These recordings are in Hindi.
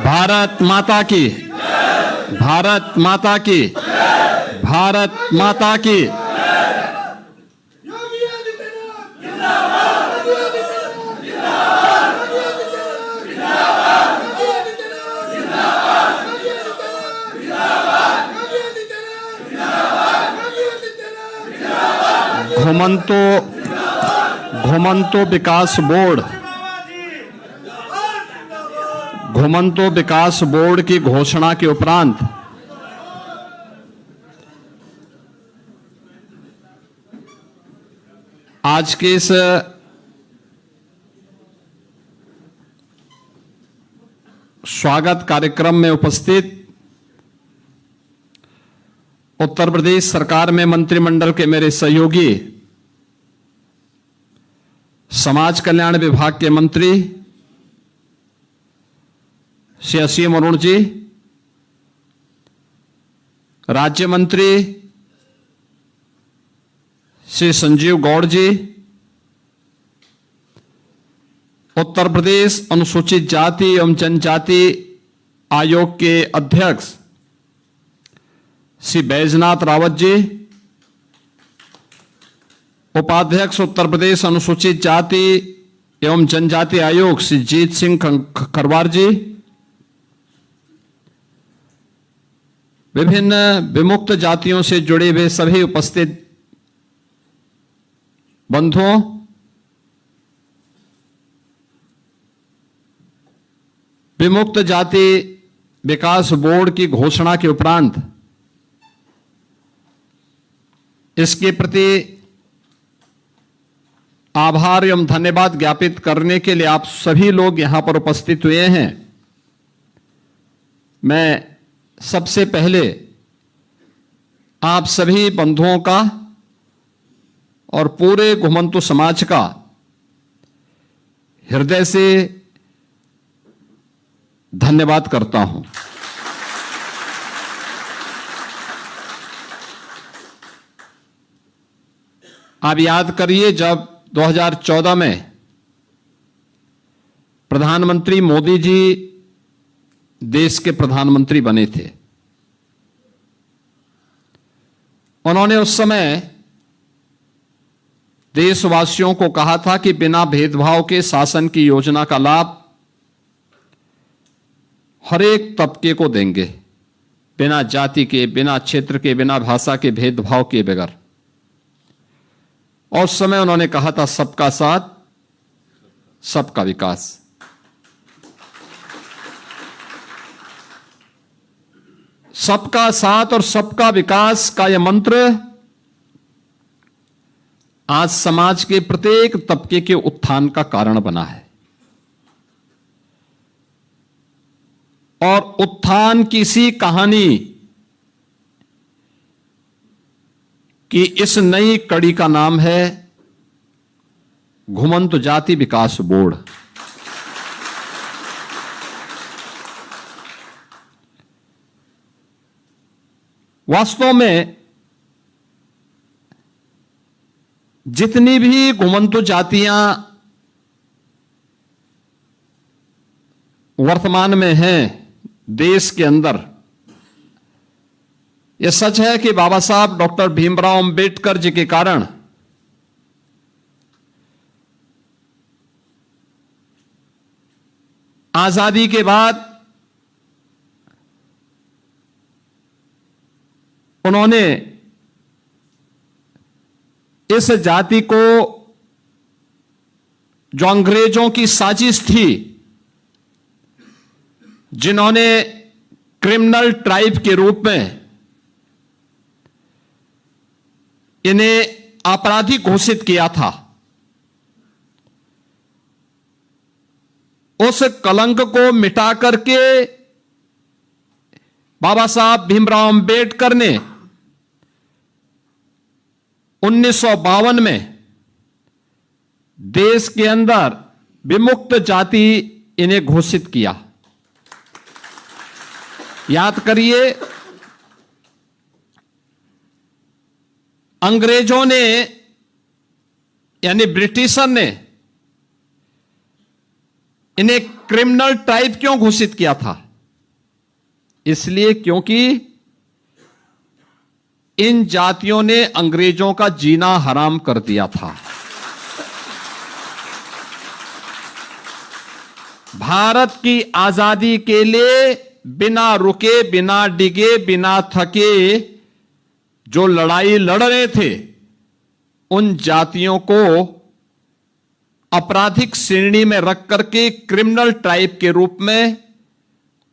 भारत माता की, भारत माता की, भारत माता की। योगी आदित्यनाथ जिंदाबाद, योगी आदित्यनाथ जिंदाबाद, योगी आदित्यनाथ जिंदाबाद, योगी आदित्यनाथ जिंदाबाद, योगी आदित्यनाथ जिंदाबाद, योगी आदित्यनाथ जिंदाबाद, घुमंतो विकास बोर्ड, घुमंतो विकास बोर्ड की घोषणा के उपरांत आज के इस स्वागत कार्यक्रम में उपस्थित उत्तर प्रदेश सरकार में मंत्रिमंडल के मेरे सहयोगी, समाज कल्याण विभाग के मंत्री श्री असीम अरुण जी, राज्य मंत्री श्री संजीव गौड़ जी, उत्तर प्रदेश अनुसूचित जाति एवं जनजाति आयोग के अध्यक्ष श्री बैजनाथ रावत जी, उपाध्यक्ष उत्तर प्रदेश अनुसूचित जाति एवं जनजाति आयोग श्री जीत सिंह खरवार जी, विभिन्न विमुक्त जातियों से जुड़े हुए सभी उपस्थित बंधुओं, विमुक्त जाति विकास बोर्ड की घोषणा के उपरांत इसके प्रति आभार एवं धन्यवाद ज्ञापित करने के लिए आप सभी लोग यहां पर उपस्थित हुए हैं। मैं सबसे पहले आप सभी बंधुओं का और पूरे घुमंतु समाज का हृदय से धन्यवाद करता हूं। आप याद करिए, जब 2014 में प्रधानमंत्री मोदी जी देश के प्रधानमंत्री बने थे, उन्होंने उस समय देशवासियों को कहा था कि बिना भेदभाव के शासन की योजना का लाभ हर एक तबके को देंगे, बिना जाति के, बिना क्षेत्र के, बिना भाषा के भेदभाव के बगैर। और उस समय उन्होंने कहा था सबका साथ सबका विकास। सबका साथ और सबका विकास का यह मंत्र आज समाज के प्रत्येक तबके के उत्थान का कारण बना है। और उत्थान की सी कहानी कि इस नई कड़ी का नाम है घुमंतु जाति विकास बोर्ड। वास्तव में जितनी भी घुमंतु जातियां वर्तमान में हैं देश के अंदर, यह सच है कि बाबा साहब डॉक्टर भीमराव अंबेडकर जी के कारण आजादी के बाद उन्होंने इस जाति को, जो अंग्रेजों की साजिश थी, जिन्होंने क्रिमिनल ट्राइब के रूप में इन्हें आपराधी घोषित किया था, उस कलंक को मिटा करके बाबा साहब भीमराव अंबेडकर ने 1952 में देश के अंदर विमुक्त जाति इन्हें घोषित किया। याद करिए, अंग्रेजों ने यानी ब्रिटिशर ने इन्हें क्रिमिनल ट्राइब क्यों घोषित किया था? इसलिए क्योंकि इन जातियों ने अंग्रेजों का जीना हराम कर दिया था। भारत की आजादी के लिए बिना रुके, बिना डिगे, बिना थके जो लड़ाई लड़ रहे थे, उन जातियों को आपराधिक श्रेणी में रख करके क्रिमिनल ट्राइब के रूप में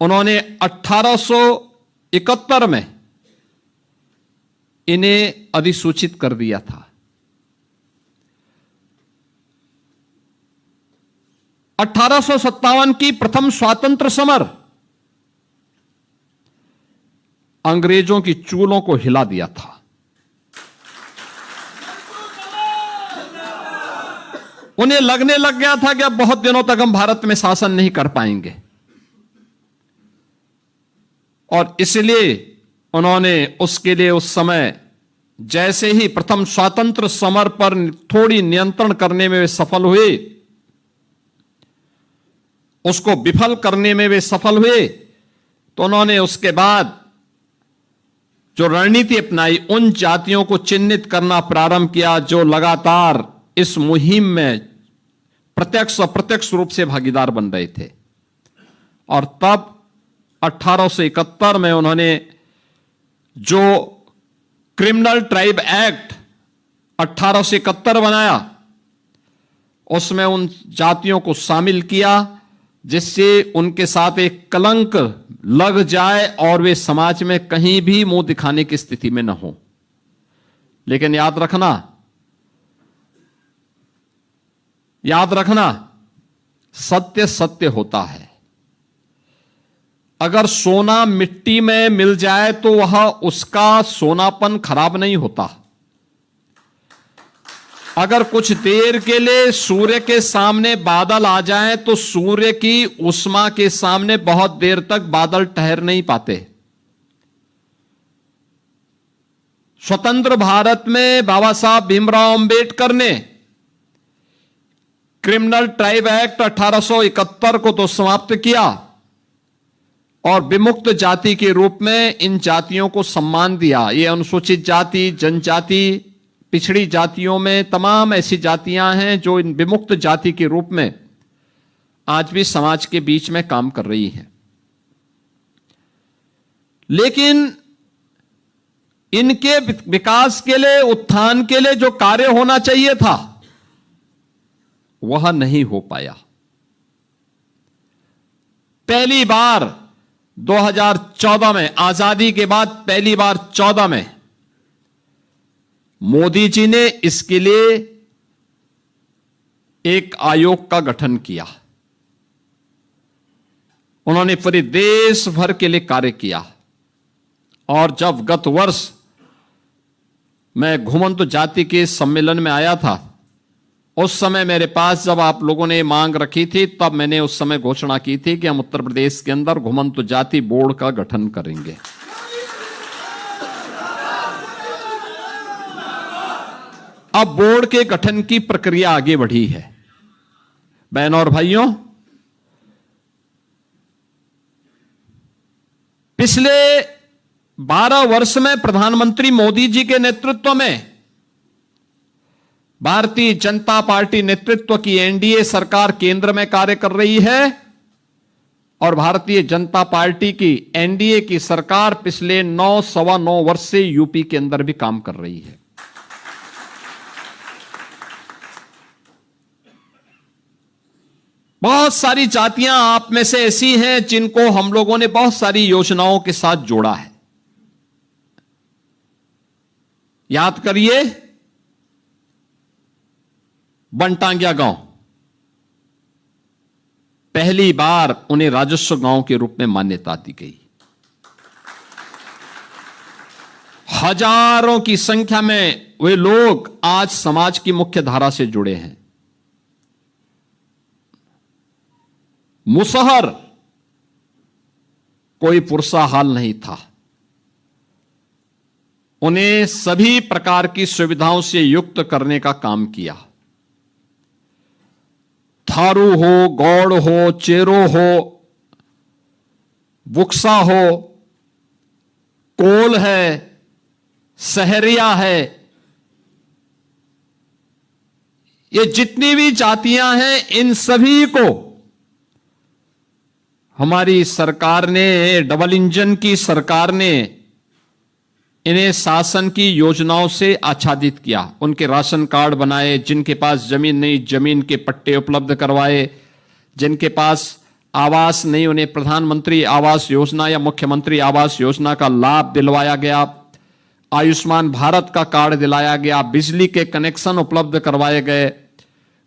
उन्होंने 1871 में इन्हें अधिसूचित कर दिया था। 1857 की प्रथम स्वातंत्र समर अंग्रेजों की चूलों को हिला दिया था। उन्हें लगने लग गया था कि अब बहुत दिनों तक हम भारत में शासन नहीं कर पाएंगे, और इसलिए उन्होंने उसके लिए उस समय जैसे ही प्रथम स्वातंत्र समर पर थोड़ी नियंत्रण करने में वे सफल हुए, उसको विफल करने में वे सफल हुए, तो उन्होंने उसके बाद जो रणनीति अपनाई, उन जातियों को चिन्हित करना प्रारंभ किया जो लगातार इस मुहिम में प्रत्यक्ष अप्रत्यक्ष रूप से भागीदार बन रहे थे। और तब 1871 में उन्होंने जो क्रिमिनल ट्राइब एक्ट 1871 बनाया, उसमें उन जातियों को शामिल किया जिससे उनके साथ एक कलंक लग जाए और वे समाज में कहीं भी मुंह दिखाने की स्थिति में न हो। लेकिन याद रखना, सत्य सत्य होता है। अगर सोना मिट्टी में मिल जाए तो वह उसका सोनापन खराब नहीं होता। अगर कुछ देर के लिए सूर्य के सामने बादल आ जाएं तो सूर्य की उष्मा के सामने बहुत देर तक बादल ठहर नहीं पाते। स्वतंत्र भारत में बाबा साहब भीमराव अंबेडकर ने क्रिमिनल ट्राइब एक्ट 1871 को तो समाप्त किया और विमुक्त जाति के रूप में इन जातियों को सम्मान दिया। ये अनुसूचित जाति, जनजाति, पिछड़ी जातियों में तमाम ऐसी जातियां हैं जो इन विमुक्त जाति के रूप में आज भी समाज के बीच में काम कर रही हैं। लेकिन इनके विकास के लिए, उत्थान के लिए जो कार्य होना चाहिए था वह नहीं हो पाया। पहली बार 2014 में, आजादी के बाद पहली बार 14 में मोदी जी ने इसके लिए एक आयोग का गठन किया। उन्होंने पूरे देश भर के लिए कार्य किया। और जब गत वर्ष मैं घुमंतु जाति के सम्मेलन में आया था, उस समय मेरे पास जब आप लोगों ने मांग रखी थी, तब मैंने उस समय घोषणा की थी कि हम उत्तर प्रदेश के अंदर घुमंतु जाति बोर्ड का गठन करेंगे। अब बोर्ड के गठन की प्रक्रिया आगे बढ़ी है। बहनों और भाइयों, पिछले 12 वर्ष में प्रधानमंत्री मोदी जी के नेतृत्व में भारतीय जनता पार्टी नेतृत्व की एनडीए सरकार केंद्र में कार्य कर रही है और भारतीय जनता पार्टी की एनडीए की सरकार पिछले 9-9.25 वर्ष से यूपी के अंदर भी काम कर रही है। बहुत सारी जातियां आप में से ऐसी हैं जिनको हम लोगों ने बहुत सारी योजनाओं के साथ जोड़ा है। याद करिए, बनटांगिया गांव, पहली बार उन्हें राजस्व गांव के रूप में मान्यता दी गई। हजारों की संख्या में वे लोग आज समाज की मुख्य धारा से जुड़े हैं। मुसहर कोई पुरसा हाल नहीं था। उन्हें सभी प्रकार की सुविधाओं से युक्त करने का काम किया। थारू हो, गौड़ हो, चेरो हो, बुक्सा हो, कोल है, सहरिया है, ये जितनी भी जातियां हैं, इन सभी को हमारी सरकार ने, डबल इंजन की सरकार ने, इन्हें शासन की योजनाओं से आच्छादित किया। उनके राशन कार्ड बनाए, जिनके पास जमीन नहीं जमीन के पट्टे उपलब्ध करवाए, जिनके पास आवास नहीं उन्हें प्रधानमंत्री आवास योजना या मुख्यमंत्री आवास योजना का लाभ दिलवाया गया, आयुष्मान भारत का कार्ड दिलाया गया, बिजली के कनेक्शन उपलब्ध करवाए गए,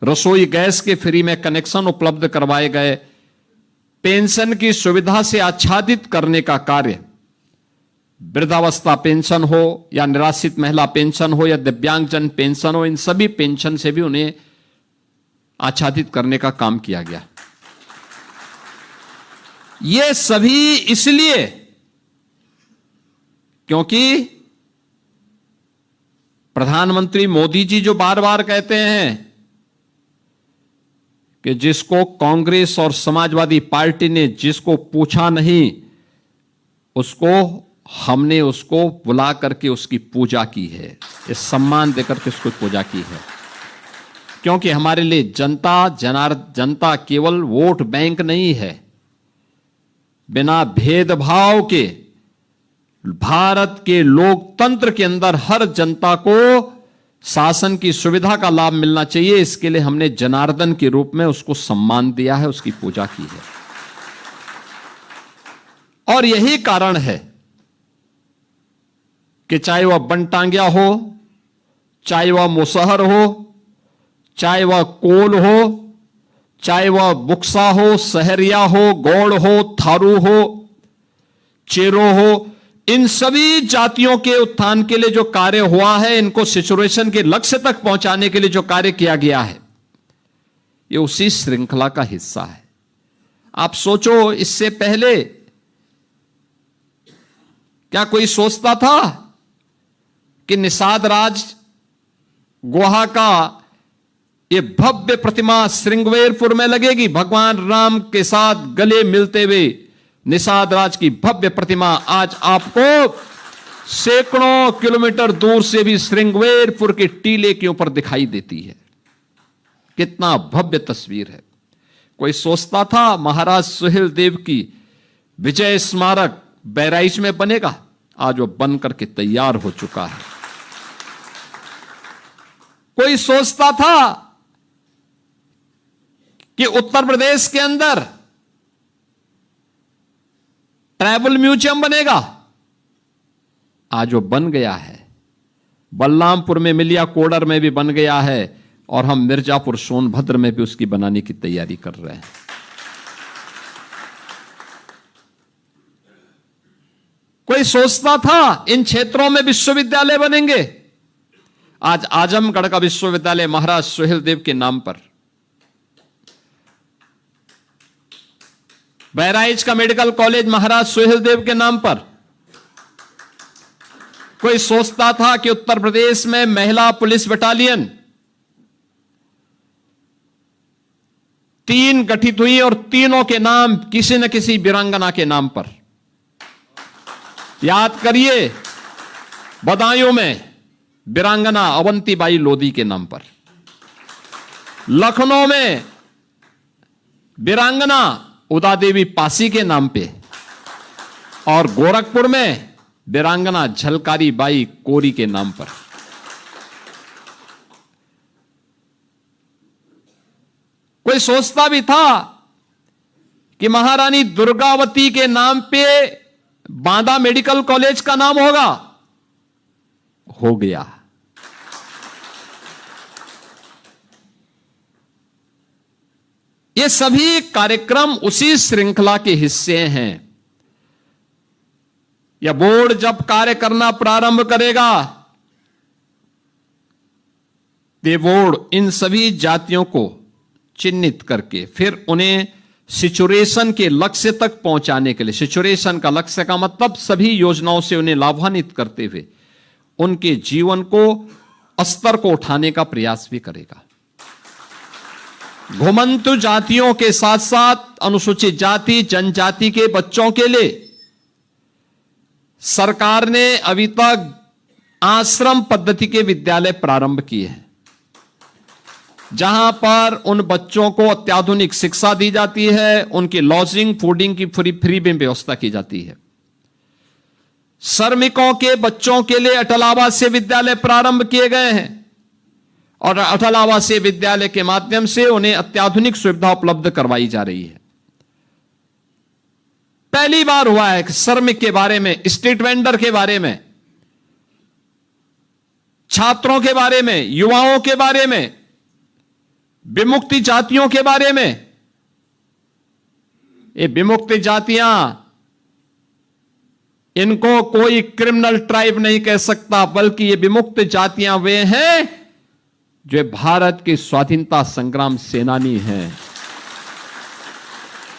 रसोई गैस के फ्री में कनेक्शन उपलब्ध करवाए गए, पेंशन की सुविधा से आच्छादित करने का कार्य, वृद्धावस्था पेंशन हो या निराश्रित महिला पेंशन हो या दिव्यांगजन पेंशन हो, इन सभी पेंशन से भी उन्हें आच्छादित करने का काम किया गया। ये सभी इसलिए क्योंकि प्रधानमंत्री मोदी जी जो बार बार कहते हैं कि जिसको कांग्रेस और समाजवादी पार्टी ने जिसको पूछा नहीं, उसको हमने उसको बुला करके उसकी पूजा की है, इस सम्मान देकर के उसको पूजा की है। क्योंकि हमारे लिए जनता केवल वोट बैंक नहीं है। बिना भेदभाव के भारत के लोकतंत्र के अंदर हर जनता को शासन की सुविधा का लाभ मिलना चाहिए। इसके लिए हमने जनार्दन के रूप में उसको सम्मान दिया है, उसकी पूजा की है। और यही कारण है कि चाहे वह बनटांगिया हो, चाहे वह मुसहर हो, चाहे वह कोल हो, चाहे वह बुक्सा हो, सहरिया हो, गौड़ हो, थारू हो, चेरो हो, इन सभी जातियों के उत्थान के लिए जो कार्य हुआ है, इनको सिचुएशन के लक्ष्य तक पहुंचाने के लिए जो कार्य किया गया है, ये उसी श्रृंखला का हिस्सा है। आप सोचो, इससे पहले क्या कोई सोचता था कि निषाद राज गुहा का ये भव्य प्रतिमा श्रृंगवेरपुर में लगेगी? भगवान राम के साथ गले मिलते हुए निषाद राज की भव्य प्रतिमा आज आपको सैकड़ों किलोमीटर दूर से भी श्रृंगवेरपुर के टीले के ऊपर दिखाई देती है। कितना भव्य तस्वीर है। कोई सोचता था महाराज सुहेल देव की विजय स्मारक बहराइच में बनेगा? आज वो बन करके तैयार हो चुका है। कोई सोचता था कि उत्तर प्रदेश के अंदर ट्राइबल म्यूजियम बनेगा? आज वो बन गया है। बलरामपुर में, मिलिया कोडर में भी बन गया है, और हम मिर्जापुर सोनभद्र में भी उसकी बनाने की तैयारी कर रहे हैं। कोई सोचता था इन क्षेत्रों में विश्वविद्यालय बनेंगे? आज आजमगढ़ का विश्वविद्यालय महाराज सुहेल देव के नाम पर, बहराइच का मेडिकल कॉलेज महाराज सुहेल देव के नाम पर। कोई सोचता था कि उत्तर प्रदेश में महिला पुलिस बटालियन 3 गठित हुई और तीनों के नाम किसी न किसी वीरांगना के नाम पर। याद करिए, बदायूं में वीरांगना अवंतीबाई लोधी के नाम पर, लखनऊ में वीरांगना उदा देवी पासी के नाम पे, और गोरखपुर में वीरांगना झलकारी बाई कोरी के नाम पर। कोई सोचता भी था कि महारानी दुर्गावती के नाम पे बांदा मेडिकल कॉलेज का नाम होगा? हो गया। ये सभी कार्यक्रम उसी श्रृंखला के हिस्से हैं। यह बोर्ड जब कार्य करना प्रारंभ करेगा, ये बोर्ड इन सभी जातियों को चिन्हित करके फिर उन्हें सिचुएशन के लक्ष्य तक पहुंचाने के लिए, सिचुएशन का लक्ष्य का मतलब सभी योजनाओं से उन्हें लाभान्वित करते हुए उनके जीवन को, स्तर को उठाने का प्रयास भी करेगा। घुमंतु जातियों के साथ साथ अनुसूचित जाति जनजाति के बच्चों के लिए सरकार ने अभी तक आश्रम पद्धति के विद्यालय प्रारंभ किए हैं, जहां पर उन बच्चों को अत्याधुनिक शिक्षा दी जाती है, उनकी लॉजिंग फूडिंग की फ्री में व्यवस्था की जाती है। श्रमिकों के बच्चों के लिए अटल आवासीय विद्यालय प्रारंभ किए गए हैं और अटल आवासीय विद्यालय के माध्यम से उन्हें अत्याधुनिक सुविधा उपलब्ध करवाई जा रही है। पहली बार हुआ है कि श्रमिक के बारे में, स्ट्रीट वेंडर के बारे में, छात्रों के बारे में, युवाओं के बारे में, विमुक्ति जातियों के बारे में। ये विमुक्ति जातियां, इनको कोई क्रिमिनल ट्राइब नहीं कह सकता, बल्कि ये विमुक्त जातियां वे हैं जो भारत के स्वाधीनता संग्राम सेनानी हैं।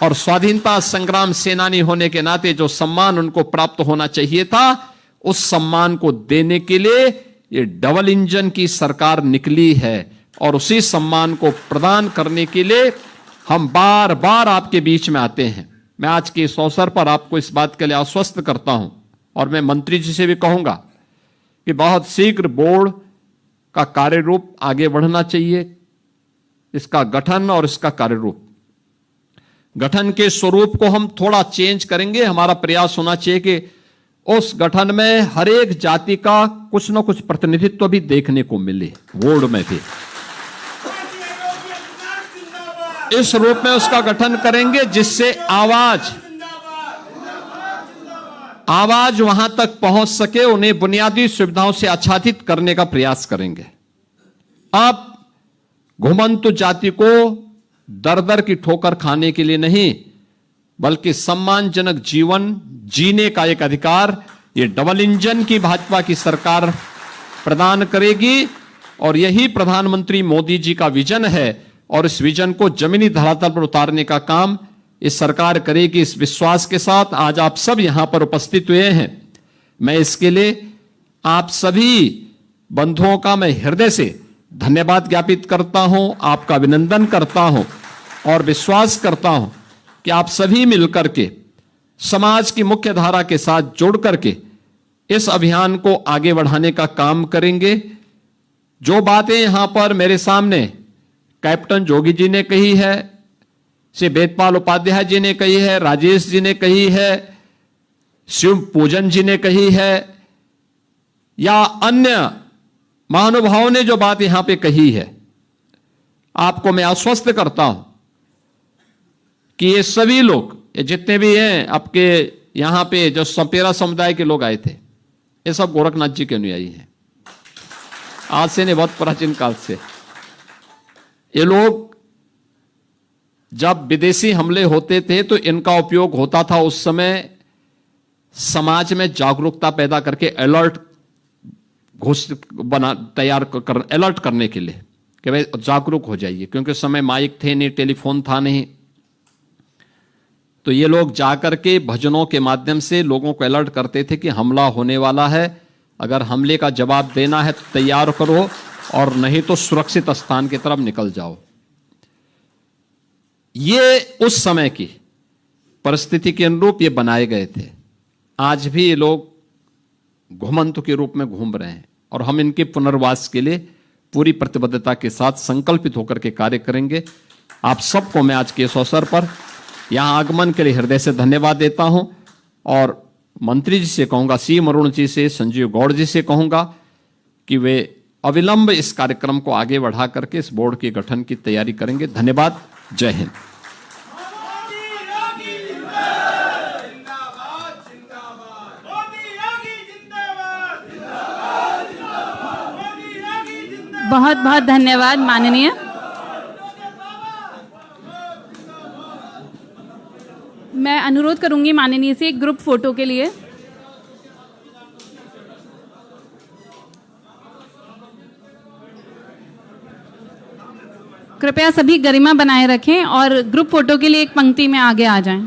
और स्वाधीनता संग्राम सेनानी होने के नाते जो सम्मान उनको प्राप्त होना चाहिए था, उस सम्मान को देने के लिए ये डबल इंजन की सरकार निकली है। और उसी सम्मान को प्रदान करने के लिए हम बार बार आपके बीच में आते हैं। मैं आज के इस अवसर पर आपको इस बात के लिए आश्वस्त करता हूं, और मैं मंत्री जी से भी कहूंगा कि बहुत शीघ्र बोर्ड का कार्य रूप आगे बढ़ना चाहिए। इसका गठन और इसका कार्य रूप, गठन के स्वरूप को हम थोड़ा चेंज करेंगे। हमारा प्रयास होना चाहिए कि उस गठन में हर एक जाति का कुछ न कुछ प्रतिनिधित्व भी देखने को मिले, बोर्ड में भी। इस रूप में उसका गठन करेंगे जिससे आवाज वहां तक पहुंच सके, उन्हें बुनियादी सुविधाओं से आच्छादित करने का प्रयास करेंगे। आप घुमंतु जाति को दर दर की ठोकर खाने के लिए नहीं, बल्कि सम्मानजनक जीवन जीने का एक अधिकार ये डबल इंजन की भाजपा की सरकार प्रदान करेगी। और यही प्रधानमंत्री मोदी जी का विजन है, और इस विजन को जमीनी धरातल पर उतारने का काम इस सरकार करेगी। इस विश्वास के साथ आज आप सब यहां पर उपस्थित हुए हैं। मैं इसके लिए आप सभी बंधुओं का मैं हृदय से धन्यवाद ज्ञापित करता हूं, आपका अभिनंदन करता हूं और विश्वास करता हूं कि आप सभी मिलकर के समाज की मुख्य धारा के साथ जुड़ करके इस अभियान को आगे बढ़ाने का काम करेंगे। जो बातें यहां पर मेरे सामने कैप्टन जोगी जी ने कही है, श्री वेदपाल उपाध्याय जी ने कही है, राजेश जी ने कही है, शिव पूजन जी ने कही है, या अन्य महानुभावों ने जो बात यहां पे कही है, आपको मैं आश्वस्त करता हूं कि ये सभी लोग, ये जितने भी हैं आपके यहां पे जो सपेरा समुदाय के लोग आए थे, ये सब गोरखनाथ जी के अनुयायी हैं। आज से नहीं, बहुत प्राचीन काल से ये लोग, जब विदेशी हमले होते थे तो इनका उपयोग होता था उस समय समाज में जागरूकता पैदा करके अलर्ट अलर्ट करने के लिए कि भाई जागरूक हो जाइए, क्योंकि उस समय माइक थे नहीं, टेलीफोन था नहीं। तो ये लोग जाकर के भजनों के माध्यम से लोगों को अलर्ट करते थे कि हमला होने वाला है, अगर हमले का जवाब देना है तो तैयार करो, और नहीं तो सुरक्षित स्थान की तरफ निकल जाओ। ये उस समय की परिस्थिति के अनुरूप ये बनाए गए थे। आज भी ये लोग घुमंतु के रूप में घूम रहे हैं, और हम इनके पुनर्वास के लिए पूरी प्रतिबद्धता के साथ संकल्पित होकर के कार्य करेंगे। आप सबको मैं आज के इस अवसर पर यहां आगमन के लिए हृदय से धन्यवाद देता हूं, और मंत्री जी से कहूंगा, सी अरुण जी से, संजीव गौड़ जी से कहूंगा कि वे अविलंब इस कार्यक्रम को आगे बढ़ा करके इस बोर्ड के गठन की तैयारी करेंगे। धन्यवाद। जय हिंद। बहुत बहुत धन्यवाद माननीय। मैं अनुरोध करूंगी माननीय से एक ग्रुप फोटो के लिए। कृपया सभी गरिमा बनाए रखें और ग्रुप फोटो के लिए एक पंक्ति में आगे आ जाएं।